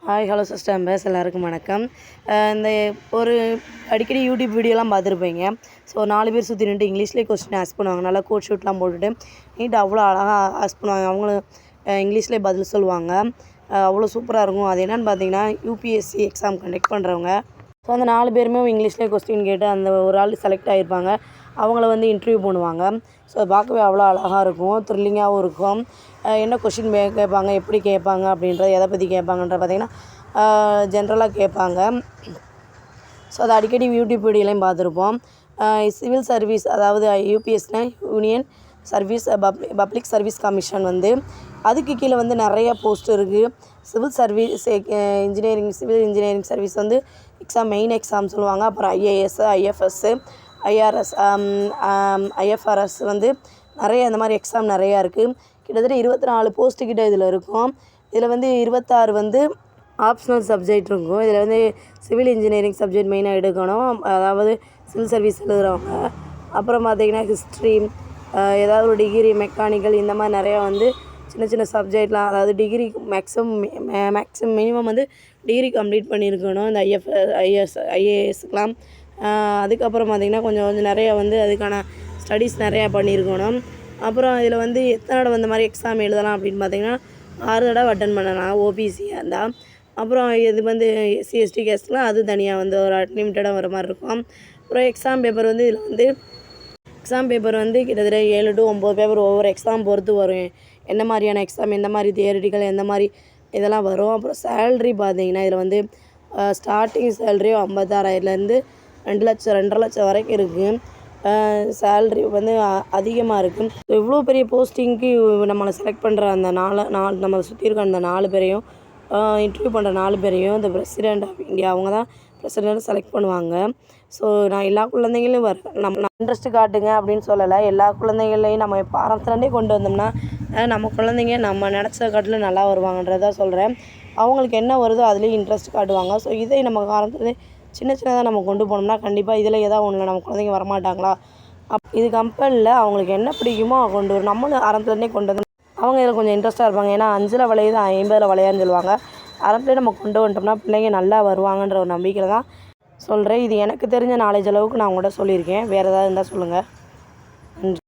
Hi hello sister base எல்லாருக்கும் வணக்கம். இந்த ஒரு அடிக்கடி யூடியூப் வீடியோலாம் பார்த்துருப்பீங்க. ஸோ 4 பேர் சுற்றி நின்று இங்கிலீஷ்லேயே கொஸ்டின் ஆஸ்க் பண்ணுவாங்க. நல்லா கோட் ஷூட்லாம் போட்டுட்டு நீட்டாக அவ்வளோ அழகாக ஆஸ்க் பண்ணுவாங்க. அவங்களும் இங்கிலீஷ்லேயே பதில் சொல்லுவாங்க. அவ்வளோ சூப்பராக இருக்கும். அது என்னென்னு பார்த்தீங்கன்னா யூபிஎஸ்சி எக்ஸாம் கண்டக்ட் பண்ணுறவங்க. ஸோ அந்த 4 பேருமே இங்கிலீஷ்லேயே கொஸ்டின் கேட்டு அந்த ஒரு ஆள் செலக்ட் ஆகியிருப்பாங்க. அவங்கள இன்டர்வியூ பண்ணுவாங்க. ஸோ பார்க்கவே அவ்வளோ அழகாக இருக்கும், த்ரில்லிங்காகவும் இருக்கும். என்ன கொஷின் கேட்பாங்க, எப்படி கேட்பாங்க அப்படின்றது, எதை பற்றி கேட்பாங்கன்ற பார்த்திங்கன்னா ஜென்ரலாக கேட்பாங்க. ஸோ அதை அடிக்கடி யூடியூப் வீடியோலையும் பார்த்துருப்போம். சிவில் சர்வீஸ், அதாவது யூபிஎஸ்னா union service public service commission அதுக்கு கீழே நிறைய போஸ்ட் இருக்குது. Civil service civil engineering service exam, main exam சொல்லுவாங்க. அப்புறம் ஐஏஎஸ், ஐஎஃப்எஸ், ஐஆர்எஸ், ஐஎஃப்ஆர்எஸ் நிறைய இந்த மாதிரி எக்ஸாம் நிறையா இருக்குது. கிட்டத்தட்ட 24 போஸ்ட்டு கிட்ட இதில் இருக்கும். இதில் 26 ஆப்ஷனல் சப்ஜெக்ட் இருக்கும். இதில் சிவில் இன்ஜினியரிங் சப்ஜெக்ட் மெயினாக எடுக்கணும், அதாவது சிவில் சர்வீஸ் எழுதுகிறவங்க. அப்புறம் பார்த்திங்கன்னா ஹிஸ்ட்ரி, ஏதாவது ஒரு டிகிரி, மெக்கானிக்கல், இந்த மாதிரி நிறையா சின்ன சின்ன சப்ஜெக்ட்லாம், அதாவது degree maximum minimum degree complete பண்ணியிருக்கணும் இந்த ஐஏஎஸ்க்கெலாம். அதுக்கப்புறம் பார்த்திங்கன்னா கொஞ்சம் நிறையா அதுக்கான ஸ்டடீஸ் நிறையா பண்ணியிருக்கணும். அப்புறம் இதில் எத்தனை தடவை இந்த மாதிரி எக்ஸாம் எழுதலாம் அப்படின்னு பார்த்திங்கன்னா 6 தடவை அட்டன் பண்ணலாம் ஓபிசியாக இருந்தால். அப்புறம் இது எஸ்சி எஸ்டி கேஸ்ட்லாம் அது தனியாக ஒரு அன்லிமிட்டடாக வர மாதிரி இருக்கும். அப்புறம் எக்ஸாம் பேப்பர் இதில் எக்ஸாம் பேப்பர் கிட்டத்தட்ட 7 to 9 பேப்பர் ஒவ்வொரு எக்ஸாம் பொறுத்து வரும். என்ன மாதிரியான எக்ஸாம், எந்த மாதிரி தியரிட்டிக்கல், எந்த மாதிரி இதெல்லாம் வரும். அப்புறம் சேல்ரி பார்த்திங்கன்னா இதில் ஸ்டார்டிங் சேல்ரியும் 56,000லேருந்து 2 லட்சம் 2.5 லட்சம் வரைக்கும் இருக்குது. சேல்ரி அதிகமாக இருக்குது. இவ்வளோ பெரிய போஸ்டிங்க்கு நம்மளை செலக்ட் பண்ணுற அந்த நம்மளை சுற்றி இருக்க அந்த 4 பேரையும் இன்டர்வியூ பண்ணுற 4 பேரையும் இந்த பிரசிடெண்ட் ஆஃப் இந்தியா அவங்க தான் பிரசிடெண்ட் செலக்ட் பண்ணுவாங்க. ஸோ நான் எல்லா குழந்தைங்களையும் நம்ம இன்ட்ரெஸ்ட்டு காட்டுங்க அப்படின்னு சொல்லலை. எல்லா குழந்தைங்களையும் நம்ம ஆரம்பத்துலேருந்தே கொண்டு வந்தோம்னா நம்ம குழந்தைங்க நம்ம நினச்ச காட்டிலும் நல்லா வருவாங்கன்றதான் சொல்கிறேன். அவங்களுக்கு என்ன வருதோ அதுலேயும் இன்ட்ரெஸ்ட் காட்டுவாங்க. ஸோ இதை நம்ம ஆரம்பத்துலேருந்தே சின்னதாக நம்ம கொண்டு போனோம்னா கண்டிப்பாக இதில் ஏதாவது ஒன்றில் நம்ம குழந்தைங்க வரமாட்டாங்களா, இது கம்பெனியில் அவங்களுக்கு என்ன பிடிக்குமோ கொண்டு வரும். நம்மளும் ஆரம்பத்துலேருந்தே கொண்டு வந்து அவங்க இதில் கொஞ்சம் இன்ட்ரெஸ்ட்டாக இருப்பாங்க. ஏன்னா 5ல் வளையுது 50ல் வளையான்னு சொல்லுவாங்க. ஆரம்பத்துலேயே நம்ம கொண்டு வந்துட்டோம்னா பிள்ளைங்க நல்லா வருவாங்கன்ற ஒரு நம்பிக்கையில் தான் சொல்கிறேன். இது எனக்கு தெரிஞ்ச நாலேஜ் அளவுக்கு நான் உங்கள்கிட்ட சொல்லியிருக்கேன். வேறு ஏதாவது இருந்தால் சொல்லுங்கள். நன்றி.